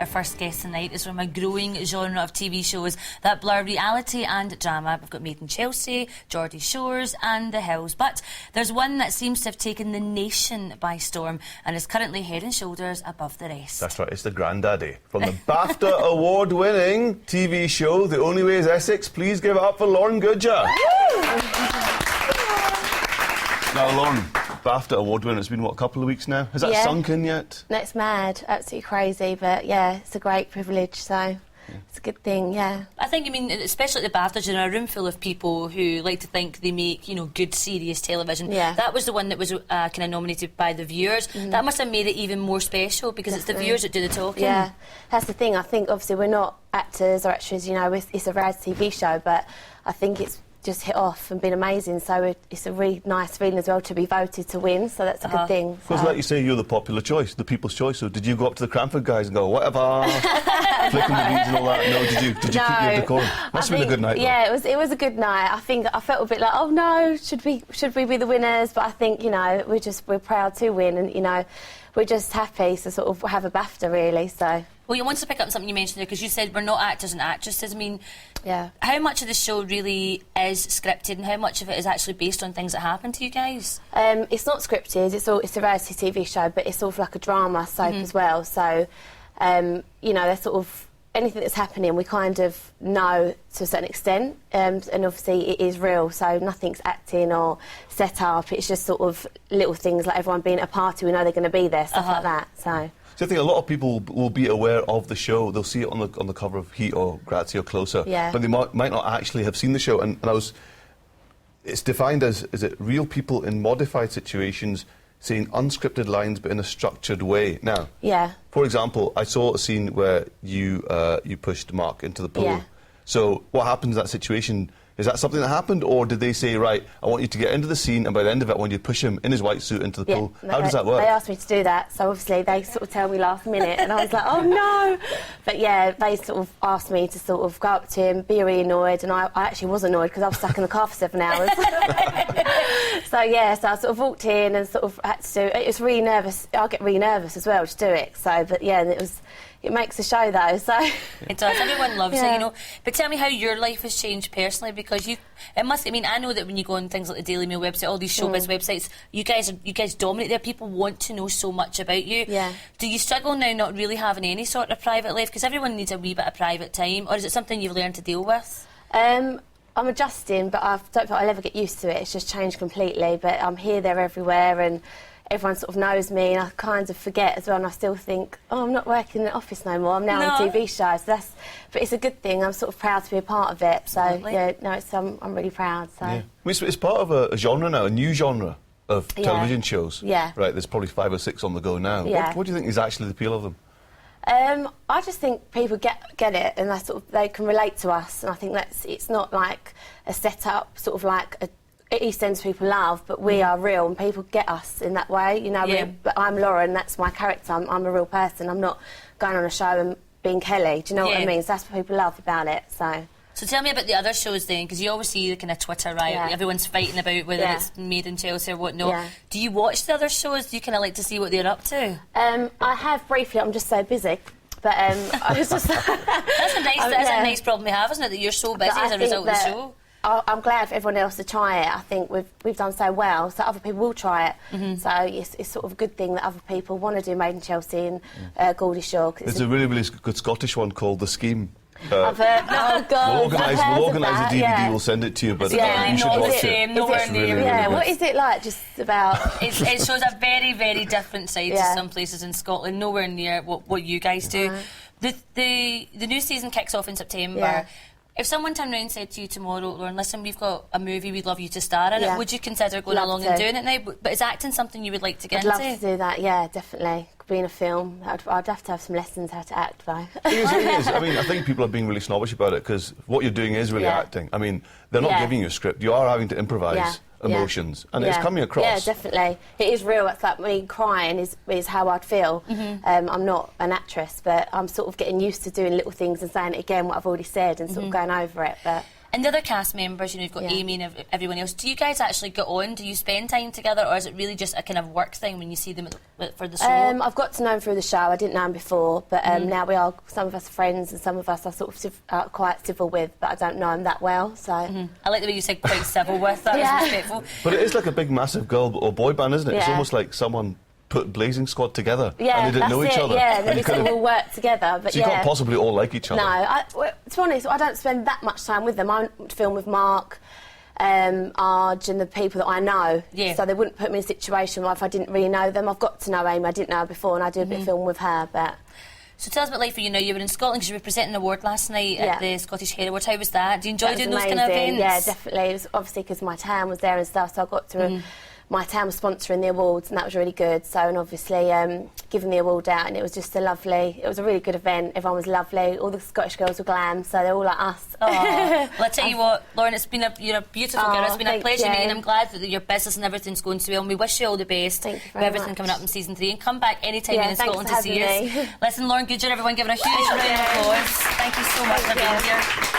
Our first guest tonight is from a growing genre of TV shows that blur reality and drama. We've got Made in Chelsea, Geordie Shores and The Hills. But there's one that seems to have taken the nation by storm and is currently head and shoulders above the rest. That's right, it's the granddaddy. From the BAFTA award-winning TV show The Only Way is Essex, please give it up for Lauren Goodger. Now, Lauren, BAFTA award winner, it's been, what, a couple of weeks now? Has that sunk in yet? No, it's mad, absolutely crazy, but yeah, it's a great privilege, so it's a good thing, yeah. I think, I mean, especially at the BAFTAs, you're in a room full of people who like to think they make, you know, good, serious television. Yeah. That was the one that was kind of nominated by the viewers. That must have made it even more special because it's the viewers that do the talking. Yeah, that's the thing. I think, obviously, we're not actors or actors, you know, it's a reality TV show, but I think it's just hit off and been amazing, so it's a really nice feeling as well to be voted to win, so that's a good thing. Because like you say, you're the popular choice, the people's choice, so did you go up to the Cranford guys and go, whatever, flicking the beads and all that? No, did you keep your decorum? Must have been a good night, yeah, it was a good night. I think I felt a bit like, oh no, should we be the winners? But I think, you know, we're proud to win, and, you know, we're just happy to sort of have a BAFTA, really, so... Well, you want to pick up something you mentioned there, because you said we're not actors and actresses. I mean, yeah. How much of the show really is scripted and how much of it is actually based on things that happen to you guys? It's not scripted, it's a reality TV show, but it's sort of like a drama soap as well. So, you know, there's sort of anything that's happening, we kind of know to a certain extent, and obviously it is real, so nothing's acting or set up. It's just sort of little things like everyone being at a party, we know they're going to be there, stuff like that, so... So I think a lot of people will be aware of the show. They'll see it on the cover of Heat or Grazie or Closer, but they might not actually have seen the show. And it's defined as, is it real people in modified situations saying unscripted lines but in a structured way? Now, for example, I saw a scene where you pushed Mark into the pool. Yeah. So what happens in that situation? Is that something that happened, or did they say, right, I want you to get into the scene, and by the end of it, I want you to push him in his white suit into the pool? How does that work? They asked me to do that, so obviously they sort of tell me last minute, and I was like, oh no! But yeah, they sort of asked me to sort of go up to him, be really annoyed, and I actually was annoyed because I was stuck in the car for 7 hours. So yeah, so I sort of walked in and sort of had to do it. It was really nervous. I get really nervous as well to do it. So, but yeah, it makes the show though, so... It does, everyone loves it, you know. But tell me how your life has changed personally, because it must, I mean, I know that when you go on things like the Daily Mail website, all these showbiz websites, you guys dominate there, people want to know so much about you. Yeah. Do you struggle now not really having any sort of private life? Because everyone needs a wee bit of private time, or is it something you've learned to deal with? I'm adjusting, but I don't think I'll ever get used to it. It's just changed completely, but I'm here, there, everywhere, and everyone sort of knows me, and I kind of forget as well, and I still think, oh, I'm not working in the office no more, I'm now on a TV show, so but it's a good thing, I'm sort of proud to be a part of it, so, yeah, no, I'm really proud, so... Yeah. It's part of a genre now, a new genre of television shows. Yeah. Right, there's probably 5 or 6 on the go now. Yeah. What do you think is actually the appeal of them? I just think people get it, and they can relate to us, and I think it's not like a set-up, sort of like a EastEnders people love, but we are real, and people get us in that way, you know. But I'm Lauren, that's my character, I'm a real person, I'm not going on a show and being Kelly, do you know what I mean? So that's what people love about it, So tell me about the other shows then, because you always see the kind of Twitter riot, everyone's fighting about whether it's Made in Chelsea or whatnot. Yeah. Do you watch the other shows? Do you kind of like to see what they're up to? I have briefly, I'm just so busy. But I was just... that's a nice problem we have, isn't it, that you're so busy as a result of the show? I'm glad for everyone else to try it. I think we've done so well, so other people will try it. So it's sort of a good thing that other people want to do Made in Chelsea and Geordie Shore. There's a really, really good Scottish one called The Scheme. I've heard, oh God, we'll organise a DVD, we'll send it to you, but you should watch it. Nowhere near. Really what is it like, just about... It shows a very, very different side to some places in Scotland, nowhere near what you guys do. The new season kicks off in September. If someone turned around and said to you tomorrow, Lauren, listen, we've got a movie, we'd love you to star in it, would you consider going along and doing it now? But is acting something you would like to get into? I'd love to do that, yeah, definitely. Being a film, I'd have to have some lessons how to act, though. It is. I mean, I think people are being really snobbish about it, because what you're doing is really acting. I mean, they're not giving you a script, you are having to improvise emotions, and it's coming across. Yeah, definitely. It is real. It's like me crying is how I'd feel. I'm not an actress, but I'm sort of getting used to doing little things and saying it again, what I've already said, and sort of going over it. But And the other cast members, you know, you've got Amy and everyone else. Do you guys actually get on? Do you spend time together, or is it really just a kind of work thing when you see them for the show? I've got to know them through the show. I didn't know them before, but now we are. Some of us are friends, and some of us are sort of quite civil with, but I don't know them that well. So I like the way you said quite civil with. That was respectful. But it is like a big, massive girl or boy band, isn't it? It's almost like someone put Blazing Squad together and they didn't know each other. Yeah, they sort of all work together. But so you can't possibly all like each other. No, to be honest, I don't spend that much time with them. I film with Mark, Arj and the people that I know. Yeah. So they wouldn't put me in a situation where if I didn't really know them. I've got to know Amy, I didn't know her before, and I do a bit of film with her, but... So tell us about life for you now. You were in Scotland because you were presenting an award last night at the Scottish Hair Awards. How was that? Do you enjoy doing those kind of events? Yeah, definitely. It was obviously because my town was there and stuff, so I got to... My town was sponsoring the awards, and that was really good. So, and obviously giving the award out, and it was just a really good event. Everyone was lovely. All the Scottish girls were glam, so they're all like us. Well, I tell you what, Lauren, you're a beautiful girl. It's been a pleasure meeting. I'm glad that your business and everything's going so well, and we wish you all the best with everything coming up in season 3. And come back anytime you're in Scotland to see us. Listen, Lauren Goodger, everyone, give her a huge round of applause. Thank you so much for being here.